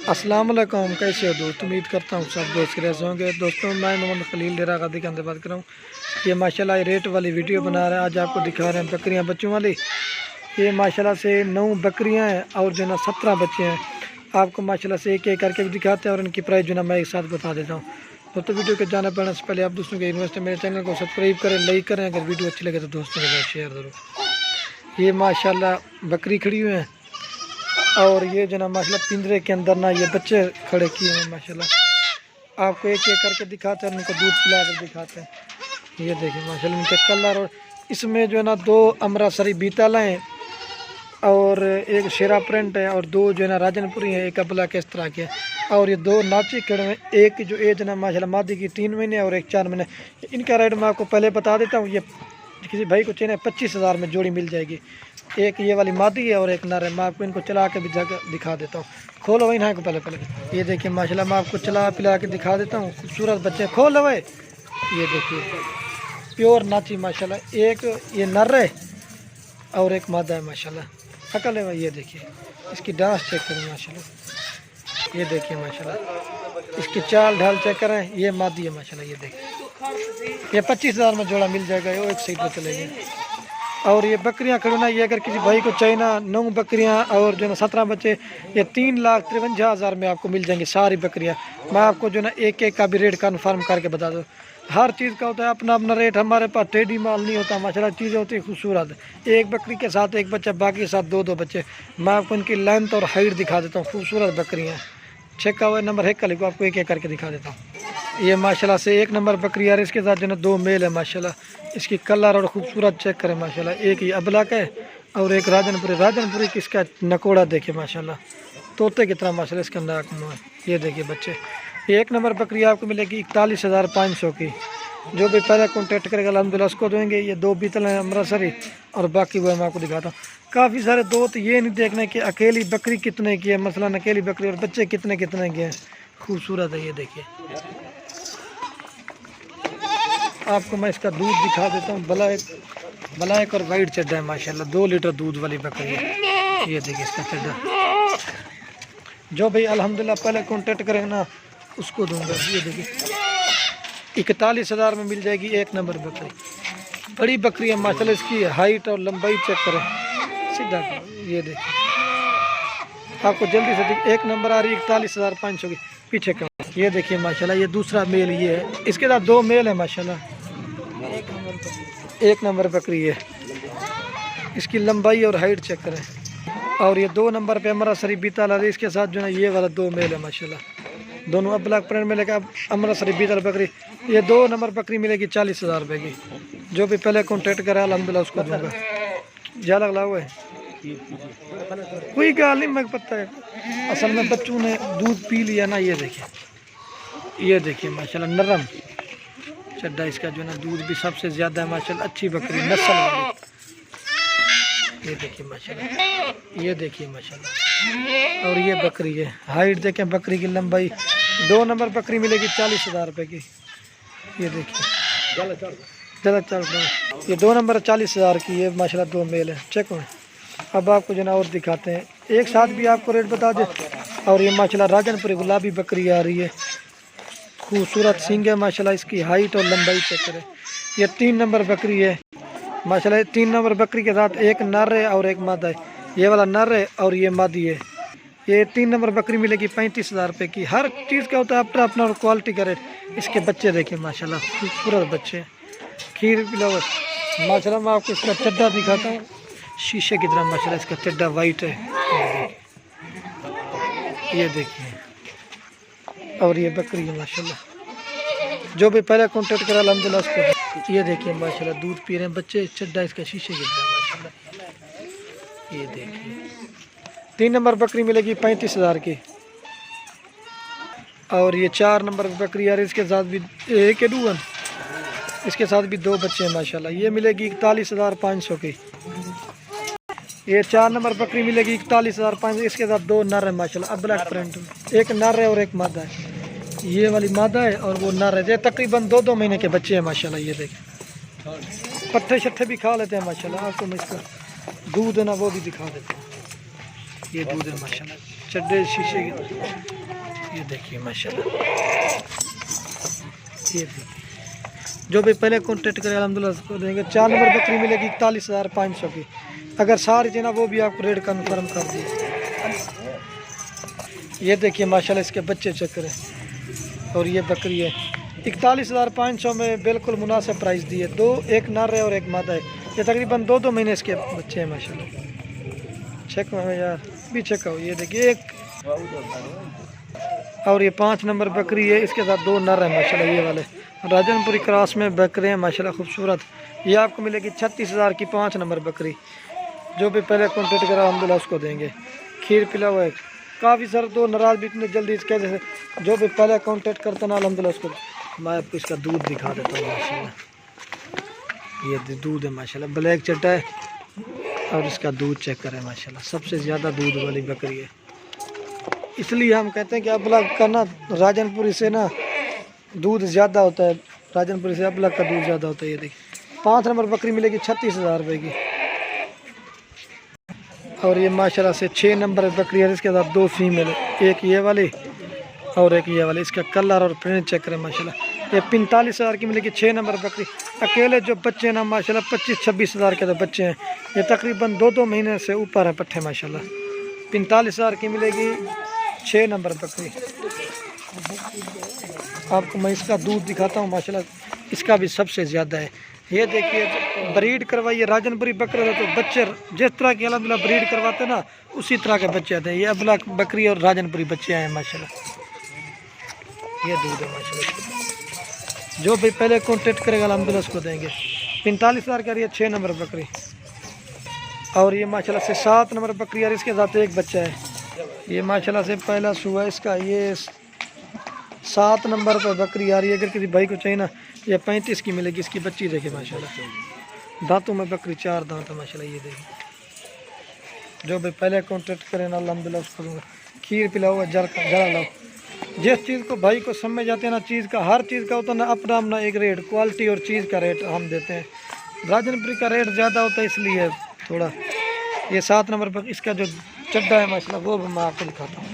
अस्सलाम वालेकुम, कैसे हो दोस्त? उम्मीद करता हूँ सब दोस्त कैसे होंगे। दोस्तों मैं मोहम्मद खलील डेरा गादी के अंदर बात कर रहा हूँ। ये माशाल्लाह रेट वाली वीडियो बना रहे हैं। आज आपको दिखा रहे हैं बकरियाँ बच्चों वाली। ये माशाल्लाह से 9 बकरियाँ हैं और जो ना 17 बच्चे हैं। आपको माशाल्लाह से एक एक करके भी दिखाते हैं और इनकी प्राइस जो ना मैं एक साथ बता देता हूँ। दोस्तों वीडियो के जाने पड़ने से पहले आप दोस्तों के इन्वेस्ट मेरे चैनल को सब्सक्राइब करें, लाइक करें। अगर वीडियो अच्छी लगे तो दोस्तों के साथ शेयर ज़रूर। ये माशाल्लाह बकरी खड़ी हुई हैं और ये जो ना माशाल्लाह पिंजरे के अंदर ना ये बच्चे खड़े किए हैं माशाल्लाह। आपको एक एक करके दिखाते हैं, उनको दूध पिला कर दिखाते हैं। ये देखिए माशाल्लाह इनके कलर। और इसमें जो है ना 2 अमृतसरी बीतल हैं और एक शेरा प्रिंट है और 2 जो है ना राजनपुरी हैं, एक अबला के इस तरह के। और ये 2 नाची खड़े हैं। एक जो एज ना माशाल्लाह मादी की 3 महीने और एक 4 महीने। इनका रेट मैं आपको पहले बता देता हूँ। ये किसी भाई को चाहिए 25,000 में जोड़ी मिल जाएगी। एक ये वाली मादी है और एक नर है। मैं आपको इनको चला के भी जगह दिखा देता हूँ। खोलो वही ना को पहले ये देखिए माशाल्लाह मैं आपको चला पिला के दिखा देता हूँ। खूबसूरत बच्चे खोलो भाई। ये देखिए प्योर नाची माशाल्लाह। एक ये नर है और एक मादा है माशाल्लाह। अकल है भाई। ये देखिए इसकी डांस चेक करें माशाल्लाह। ये देखिए माशाल्लाह इसकी चाल ढाल चेक करें। ये मादी है माशाल्लाह। ये देखिए ये 25,000 में जोड़ा मिल जाएगा। ये एक साइड पर चलेगी। और ये बकरियां खड़ी ना, ये अगर किसी भाई को चाहिए ना 9 बकरियां और जो ना 17 बच्चे, ये 3,53,000 में आपको मिल जाएंगी सारी बकरियां। मैं आपको जो ना एक एक का भी रेट कन्फर्म करके बता दूँ। हर चीज़ का होता है अपना अपना रेट। हमारे पास टेढ़ी माल नहीं होता माशाल्लाह। चीज़ें होती है खूबसूरत। एक बकरी के साथ एक बच्चा, बाकी के साथ 2-2 बच्चे। मैं आपको इनकी लेंथ और हाइट दिखा देता हूँ। खूबसूरत बकरियाँ चेक हुआ नंबर 1 का लिखो, आपको एक एक करके दिखा देता हूँ। ये माशाल्लाह से 1 नंबर बकरी यार। इसके साथ जो ना 2 मेल है माशाल्लाह। इसकी कलर और खूबसूरत चेक करें माशाल्लाह। एक ये अबला का है और एक राजनपुरी किसका नकोड़ा देखिए माशाल्लाह। तोते की तरह माशाल्लाह इसके अंदर है। ये देखिए बच्चे। 1 नंबर बकरी आपको मिलेगी 41,500 की। जो भी पहले कॉन्टेक्ट करेगा अल्हम्दुलिल्लाह उसको देंगे। ये 2 बीतल हैं अमृतसरी और बाकी वो मैं आपको दिखाता हूँ। काफ़ी सारे दोस्त ये नहीं देखने कि अकेली बकरी कितने की है, मसलन अकेली बकरी और बच्चे कितने कितने के हैं। खूबसूरत है। ये देखिए आपको मैं इसका दूध दिखा देता हूँ। ब्लैक और वाइट चड्डा है माशाल्लाह। 2 लीटर दूध वाली बकरी है। ये देखिए इसका चड्डा। जो भाई अल्हम्दुलिल्लाह पहले कॉन्टेक्ट करेंगे ना उसको दूंगा। ये देखिए 41,000 में मिल जाएगी 1 नंबर बकरी। बड़ी बकरी है माशाल्लाह। इसकी हाइट और लंबाई चेक करें सीधा। ये देखिए आपको जल्दी से 1 नंबर आ रही है 41,500 की। पीछे का ये देखिए माशाल्लाह। ये दूसरा मेल ये है। इसके साथ 2 मेल है माशाल्लाह। 1 नंबर बकरी है। इसकी लंबाई और हाइट चेक करें। और ये 2 नंबर पे अमृतसरी बीतल आ रही है। इसके साथ जो है ये वाला 2 मेल है माशाल्लाह। दोनों अब ब्लैक प्रिंट मिलेगा। अमृतसरी बीतल बकरी ये 2 नंबर बकरी मिलेगी 40,000 रुपये की। जो भी पहले कॉन्टेक्ट करा अल्हम्दुलिल्लाह उसको दूंगा। जा लगला हुआ है कोई गाल नहीं, मैं पता है असल में बच्चों ने दूध पी लिया ना। ये देखिए माशाल्लाह नरम चड्डा इसका जो ना दूध भी सबसे ज़्यादा है माशाल्लाह। अच्छी बकरी नस्ल वाली। ये देखिए माशाल्लाह। ये देखिए माशाल्लाह। और ये बकरी है। हाइट देखें बकरी की लंबाई। 2 नंबर बकरी मिलेगी 40,000 रुपये की। ये देखिए ज़्यादा चल रहा है। ये 2 नंबर 40,000 की। ये माशाल्लाह 2 मेल है। चेक हो। अब आपको जो ना और दिखाते हैं एक साथ भी आपको रेट बता दें। और ये माशाल्लाह राजनपुरी गुलाबी बकरी आ रही है। खूबसूरत सींग है माशाल्लाह। इसकी हाइट और लंबाई चेक करें। ये 3 नंबर बकरी है माशाल्लाह। 3 नंबर बकरी के साथ एक नर है और एक मादा है। ये वाला नर है और ये मादी है। ये 3 नंबर बकरी मिलेगी 35,000 रुपये की। हर चीज़ का होता है अपना अपना और क्वालिटी का रेट। इसके बच्चे देखिए माशाल्लाह खूबसूरत बच्चे। खीर पिलाओ माशाल्लाह। मैं आपको इसका चड्डा दिखाता हूँ। शीशे की तरह माशाल्लाह इसका चड्डा वाइट है। ये देखिए और ये बकरी है माशाल्लाह। जो भी पहले कॉन्टेक्ट करा अल्हम्दुलिल्लाह उसको। ये देखिए माशाल्लाह दूध पी रहे हैं बच्चे। चड्डा इसका शीशे की तरह माशाल्लाह। ये देखिए 3 नंबर बकरी मिलेगी 35,000 की। और ये 4 नंबर बकरी यार। इसके साथ भी एक डून, इसके साथ भी 2 बच्चे हैं माशाल्लाह। ये मिलेगी 41,500 की। ये 4 नंबर बकरी मिलेगी 41,500। इसके साथ 2 नर है माशाल्लाह। अब ब्लैक प्रिंट। एक नर है और एक मादा है। ये वाली मादा है और वो नर है। ये तकरीबन 2-2 महीने के बच्चे हैं माशाल्लाह। ये देखें पट्टे शट्टे भी खा लेते हैं माशाल्लाह। आपको मैं इसका दूध है ना वो भी दिखा देता हूँ। ये दूध है माशाल्लाह। चड्डे शीशे के, ये देखिए माशाल्लाह। ये देखिए जो भी पहले कॉन्टेक्ट करें अल्हम्दुलिल्लाह उसको देंगे। 4 नंबर बकरी मिलेगी 41,500 की। अगर सारी जना वो भी आपको रेट कन्फर्म कर दिए। ये देखिए माशाल्लाह इसके बच्चे चेक करें। और ये बकरी है 41,500 में बिल्कुल मुनासिब प्राइस दिए। दो, एक नर है और एक मादा है। ये तकरीबन 2-2 महीने इसके बच्चे हैं माशाल्लाह। चेक यार भी चेक हो। ये देखिए एक और ये 5 नंबर बकरी है, इसके साथ 2 नर हैं माशाल्लाह। ये वाले राजनपुरी क्रॉस में बकरे हैं माशाल्लाह खूबसूरत। ये आपको मिलेगी 36,000 की 5 नंबर बकरी। जो भी पहले कॉन्टेक्ट करा अल्हम्दुलिल्लाह उसको देंगे। खीर पिला हुआ है काफ़ी सर, 2 नाराज भी इतने जल्दी इसके जैसे जो भी पहले कॉन्टेक्ट करता ना अल्हम्दुलिल्लाह उसको। मैं आपको इसका दूध दिखा देता हूँ माशाल्लाह। ये दूध है माशाल्लाह, ब्लैक चट्टा है और इसका दूध चेक करें माशाल्लाह। सबसे ज़्यादा दूध वाली बकरी है, इसलिए हम कहते हैं कि अबलग का ना राजनपुरी से ना दूध ज़्यादा होता है। राजनपुरी से अबलग का दूध ज़्यादा होता है। ये देखिए 5 नंबर बकरी मिलेगी 36,000 रुपये की। और ये माशाल्लाह से 6 नंबर बकरी है, इसके साथ 2 फीमेल है, एक ये वाली और एक ये वाली। इसका कलर और प्रिंट चेक करें माशाल्लाह। ये 45,000 की मिलेगी 6 नंबर बकरी। अकेले जो बच्चे हैं ना माशाल्लाह 25-26 के तो बच्चे हैं। ये तकरीबन 2-2 महीने से ऊपर है पट्ठे माशाल्लाह। 45,000 की मिलेगी 6 नंबर बकरी। आपको मैं इसका दूध दिखाता हूँ माशाल्लाह, इसका भी सबसे ज़्यादा है। ये देखिए ब्रीड करवाइए राजनपुरी बकरे तो बच्चे जिस तरह के अल्हम्दुलिल्लाह ब्रीड करवाते हैं ना उसी तरह के बच्चे आते हैं। ये अबला बकरी और राजनपुरी बच्चे आए हैं माशाल्लाह। ये दूध है माशाल्लाह। जो भी पहले कॉन्टेक्ट करेगा अल्हम्दुलिल्लाह उसको देंगे। 45,000 का ये 6 नंबर बकरी। और ये माशाल्लाह से 7 नंबर बकरी और इसके साथ एक बच्चा है। ये माशाल्लाह से पहला सुआ इसका। ये 7 नंबर पर बकरी आ रही है। अगर किसी भाई को चाहिए ना ये 35 की मिलेगी। इसकी बच्ची देखे माशाल्लाह, दांतों में बकरी 4 दांत है माशाल्लाह। ये देखिए जो भी पहले कॉन्टेक्ट करें ना अल्हम्दुलिल्लाह उसको दूँगा। खीर पिलाओ जरा लाओ। जिस चीज़ को भाई को समझ जाते हैं ना, चीज़ का हर चीज़ का होता है ना अपना अपना एक रेट, क्वालिटी और चीज़ का रेट हम देते हैं। राजनपुरी का रेट ज़्यादा होता है इसलिए थोड़ा। ये 7 नंबर पर इसका जो चड्डा है माशाल्लाह वो भी मैं आपको दिखाता हूँ।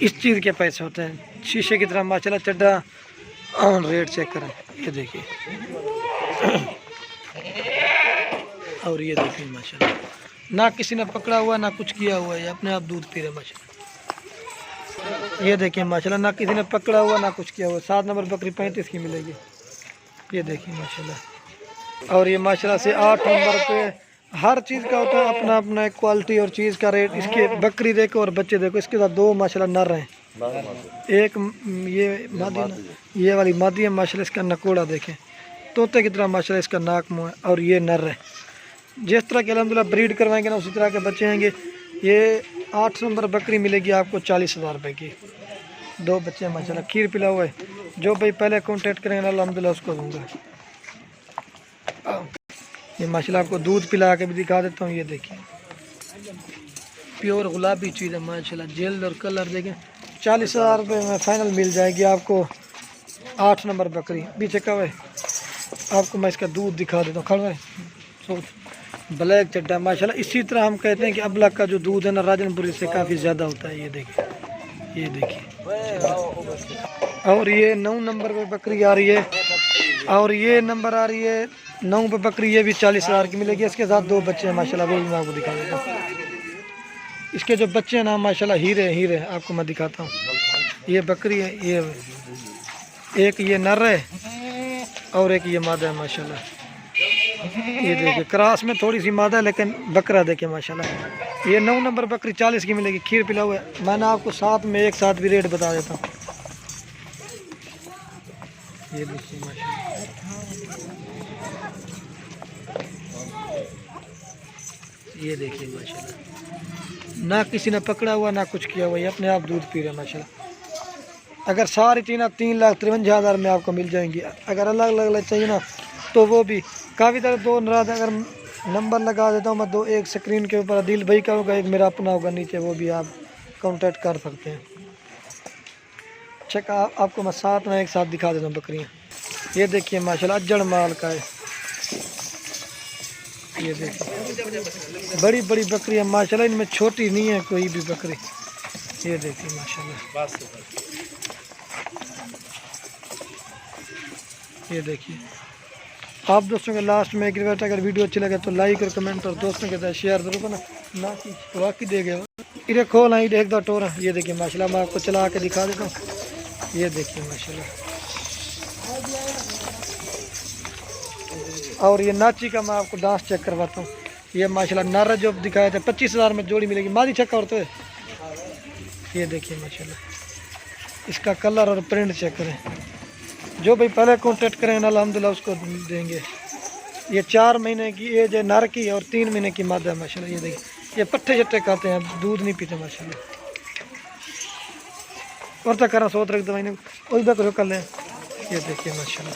इस चीज़ के पैसे होते हैं शीशे की तरह माशाल्लाह चड्डा। और रेट चेक करें ये देखिए। और ये देखिए माशाल्लाह ना किसी ने पकड़ा हुआ ना कुछ किया हुआ है, अपने आप दूध पी रहे माशाल्लाह। ये देखिए माशाल्लाह ना किसी ने पकड़ा हुआ ना कुछ किया हुआ। 7 नंबर बकरी 35 की मिलेगी। ये देखिए माशाल्लाह। और ये माशाल्लाह से 8 नंबर पे हर चीज़ का होता है अपना अपना एक क्वालिटी और चीज़ का रेट। इसके बकरी देखो और बच्चे देखो। इसके साथ 2 माशाल्लाह नर हैं, एक ये मादी, ये वाली मादी है माशाल्लाह। इसका नकोड़ा देखें तोते की तरह माशाल्लाह इसका नाक मुँह है। और ये नर है। जिस तरह के अल्हम्दुलिल्लाह ब्रीड करवाएंगे ना उसी तरह के बच्चे आएंगे। ये 8 नंबर बकरी मिलेगी आपको 40,000 रुपये की। 2 बच्चे हैं माशाल्लाह। खीर पिला हुआ है। जो भाई पहले कॉन्टेक्ट करेंगे ना अल्हम्दुलिल्लाह उसको दूँगा। ये माशाल्लाह आपको दूध पिला के भी दिखा देता हूँ। ये देखिए प्योर गुलाबी चीज़ है माशाल्लाह। जेल और कलर देखें। 40,000 रुपये में फ़ाइनल मिल जाएगी आपको 8 नंबर बकरी। पीछे कब है आपको मैं इसका दूध दिखा देता हूँ। खड़ा है ब्लैक चड्डा माशाल्लाह। इसी तरह हम कहते हैं कि अबलग का जो दूध है ना राजनपुरी से काफ़ी ज़्यादा होता है। ये देखिए ये देखिए। और ये 9 नंबर पे बकरी आ रही है। और ये नंबर आ रही है 9 पे बकरी। ये भी 40,000 की मिलेगी। इसके साथ 2 बच्चे हैं माशाल्लाह। वो भी मैं आपको दिखा देता हूँ। इसके जो बच्चे हैं ना माशाल्लाह हीरे आपको मैं दिखाता हूँ। ये बकरी है, ये एक ये नर है और एक ये मादा है माशाल्लाह। ये देखिए क्रॉस में थोड़ी सी मादा है लेकिन बकरा देखिए माशाल्लाह। ये 9 नंबर बकरी 40 की मिलेगी। खीर पिला हुआ है। मैंने आपको साथ में एक साथ भी रेट बता देता हूँ। ये देखिए माशाल्लाह। ये देखिए माशाल्लाह ना किसी ने पकड़ा हुआ ना कुछ किया हुआ। ये अपने आप दूध पी रहे माशाल्लाह। अगर सारी चीज़ें 3,53,000 में आपको मिल जाएंगी। अगर अलग अलग चाहिए ना तो वो भी काफ़ी तरह 2 नाराज। अगर नंबर लगा देता हूँ मैं 2, एक स्क्रीन के ऊपर दिल भाई का होगा, एक मेरा अपना होगा नीचे, वो भी आप कांटेक्ट कर सकते हैं। अच्छा आपको मैं साथ में एक साथ दिखा देता हूँ बकरियाँ। ये देखिए माशाल्लाह अज्जड़ माल का है। ये देखिए बड़ी बड़ी बकरियाँ माशाल्लाह। इनमें छोटी नहीं है कोई भी बकरी। ये देखिए माशाल्लाह, ये देखिए। आप दोस्तों के लास्ट में एक रिक्वेस्ट, अगर वीडियो अच्छी लगे तो लाइक और कमेंट और दोस्तों के साथ शेयर जरूर करना ना कि वाकई दे गए इधर खोल आई देख दो टोर। ये देखिए माशाल्लाह, मैं आपको चला के दिखा देता हूँ। ये देखिए माशाल्लाह, और ये नाची का मैं आपको डांस चेक करवाता हूँ। ये माशाल्लाह नारा जो दिखाए थे 25,000 में जोड़ी मिलेगी, मादी चेक करते हुए। ये देखिए माशाल्लाह, इसका कलर और प्रिंट चेक करें। जो भाई पहले कॉन्टेक्ट करें अल्हम्दुलिल्लाह उसको देंगे। ये 4 महीने की एज है नर की और 3 महीने की मादा है माशाल्लाह। ये देखिए, ये पट्टे चट्टे खाते हैं, दूध नहीं पीते माशाल्लाह। और तक करा 100 रख दो महीने कर लें। ये देखिए माशाल्लाह।